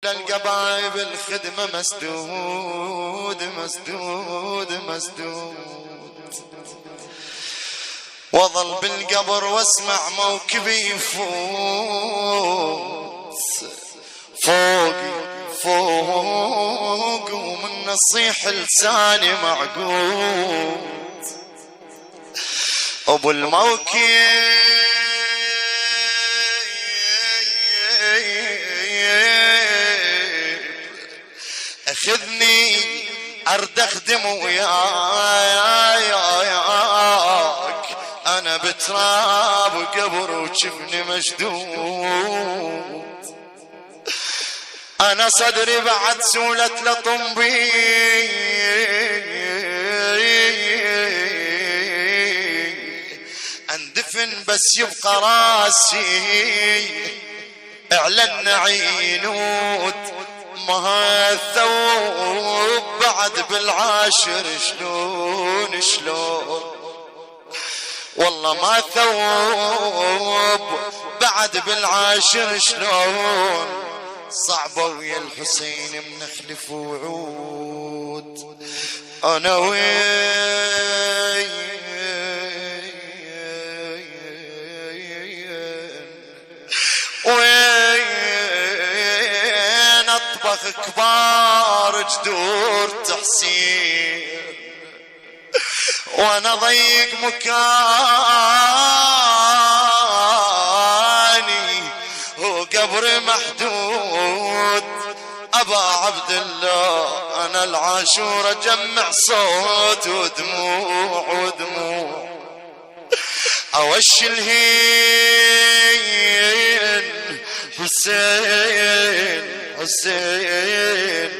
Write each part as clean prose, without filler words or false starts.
للقبايب الخدمة مسدود مسدود مسدود، وظل بالقبر واسمع موكبي يفوت فوقي فوق، ومن نصيح لساني معقود ابو الموكب اخذني ارد اخدم وياك، انا بتراب وقبر وشفني مشدود، انا صدري بعد سولت لطنبي اندفن بس يبقى راسي اعلن عينود، ما الثوب بعد بالعاشر شلون شلون، والله ما ثوب بعد بالعاشر شلون، صعبة ويا الحسين منخلف وعود، انا وين اطبخ كبار جدور تحسين، وانا ضيق مكاني وقبر محدود، ابا عبد الله انا العاشور اجمع صوت ودموع ودموع، اوش الهين حسين حسين،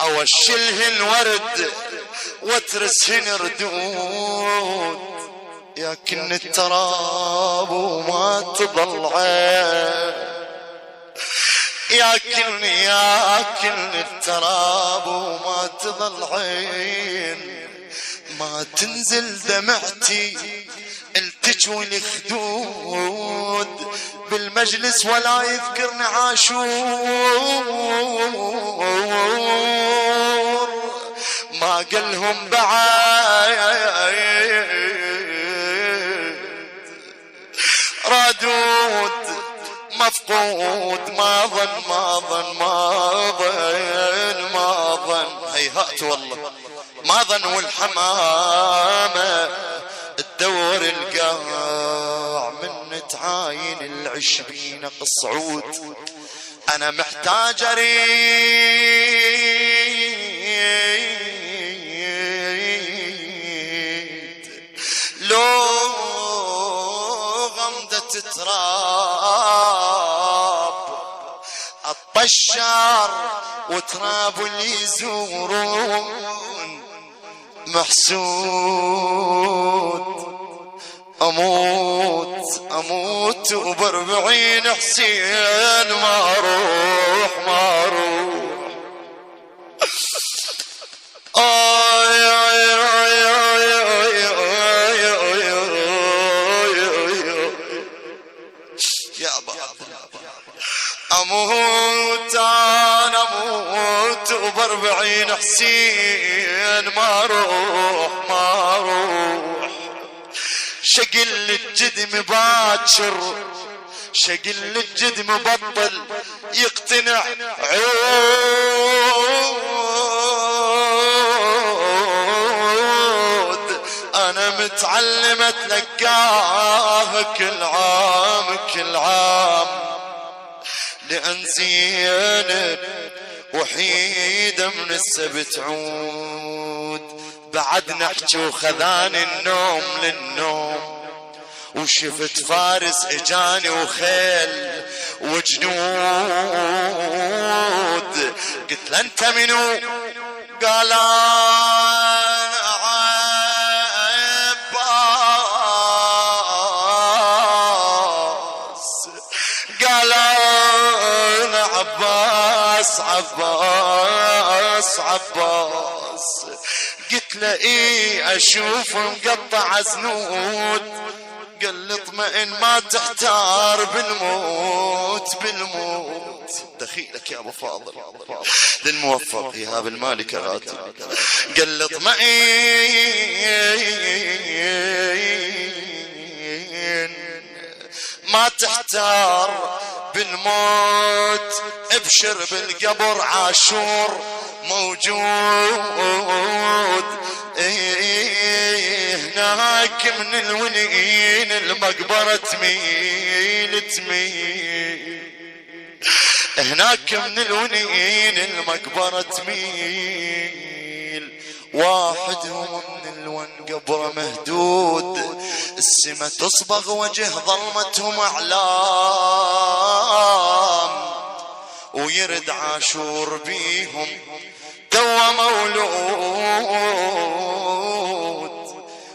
اوشلهن ورد واترسهن ردود، يا كن التراب وما تضل عين، يا كن التراب وما تضل عين، ما تنزل دمعتي التجوي الخدود بالمجلس ولا يذكرني عاشور، ما قلهم بعد رادود مفقود، ما ظن ما ظن ما ظن ما ظن، هيهات والله ما ظن، والحمامة الدور القاع من تعاين العشرين قصعود، انا محتاج اريد لو غمدة تراب الطشار وتراب اللي يزورون محسود، اموت وب40 حسين ما اروح ما اروح، يا ابا اموت انا اموت وب40 حسين ما اروح ما اروح، شقل الجدم باكر شقل الجدم بطل يقتنع عود، انا متعلم اتلقاه كل عام كل عام، لان زينب وحيدة من السبت عود، بعد نحكي وخذاني النوم للنوم، وشفت فارس اجاني وخيل وجنود، قلت له انت منو؟ قال انا عباس، قال انا عباس عباس عباس، قلت له ايه اشوف مقطع زنود، قال لي اطمئن ما تحتار بالموت بالموت. دخيلك يا ابو فاضل للموفق ايهاب المالك غاتب. قال لي اطمئن ما تحتار بالموت، ابشر بالقبر عاشور موجود. هناك من الونين المقبرة تميل تميل، هناك من الونين المقبرة تميل. واحدهم من الون قبره مهدود، السما تصبغ وجه ظلمتهم أعلام، ويرد عاشور بيهم توا مولود.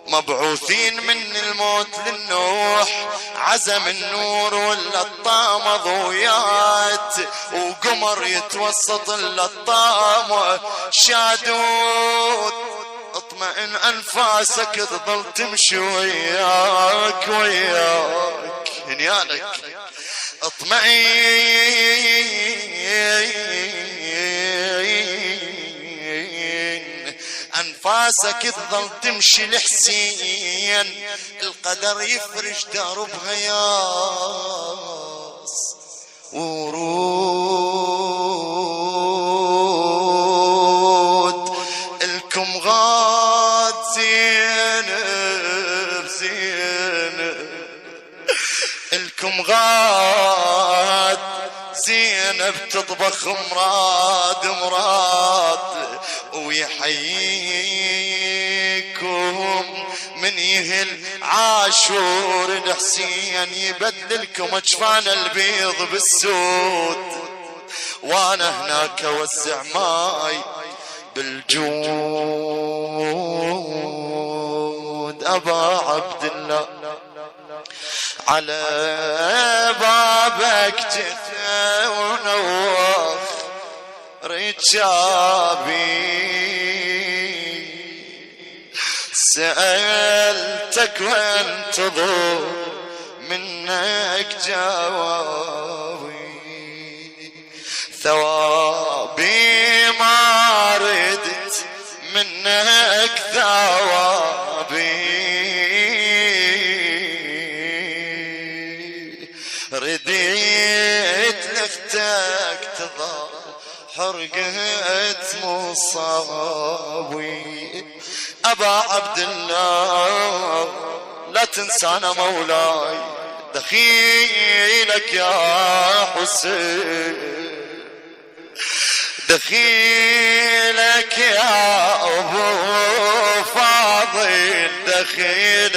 مبعوثين من الموت للنوح، عزم النور واللطامة ضويات، وقمر يتوسط اللطامة شادود. اطمئن انفاسك تظل تمشي وياك وياك هنيالك. اطمئن انفاسك تظل تمشي لحسين، القدر يفرش دربها ياس ورود. الكم غاد زينب زينب، الكم غاد زينب تطبخ مراد مراد، ويحييكم من يهل عاشور الحسين، يبدلكم اجفان البيض بالسود. وانا هناك اوزع ماي بالجود. ابا عبد الله على بابك جث ونوخ رجابي، سألتك وانتظر منك جوابي، ثوابي ما ردت منك ثوابي، رديت لختك تظل حرقت مصابي. أبا عبد الله لا تنسانا مولاي، دخيلك يا حسين، دخيلك يا أبو فاضل، دخيلك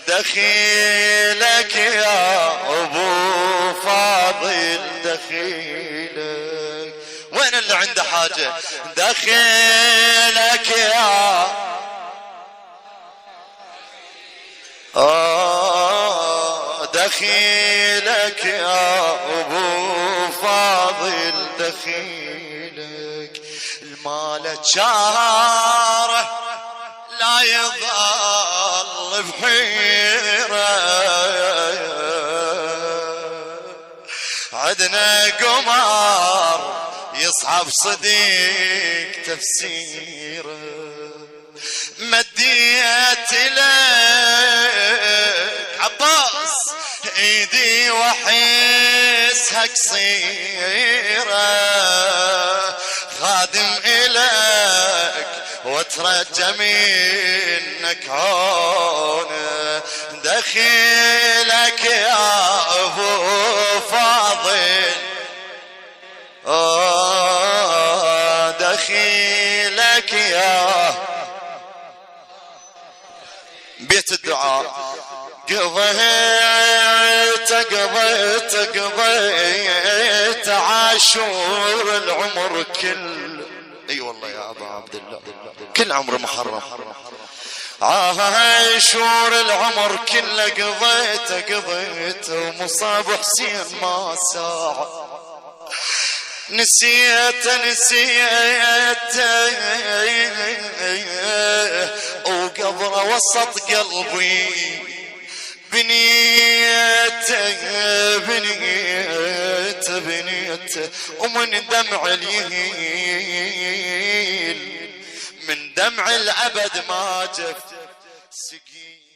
دخيلك يا أبو فاضل، دخيلك. وين اللي عنده حاجة؟ دخيلك يا دخيلك يا أبو فاضل، دخيلك. المال شاره لا يظل بحيرة، عدنا قمر يصحب صديق تفسيره. مديت لك عباس ايدي وحسها قصيرة، خادم إلك وترجى منك عونه، دخيلك يا أبو فاضل، دخيلك يا بيت الدعاء. قضيت عاشور العمر كل، اي والله يا ابا عبد الله كل عمر محرم، عاشور العمر كله قضيت ومصاب حسين ما ساعة، نسيت وقبره وسط قلبي، بنيته ومن دمع اليهيل، من دمع الأبد ما جف سقي.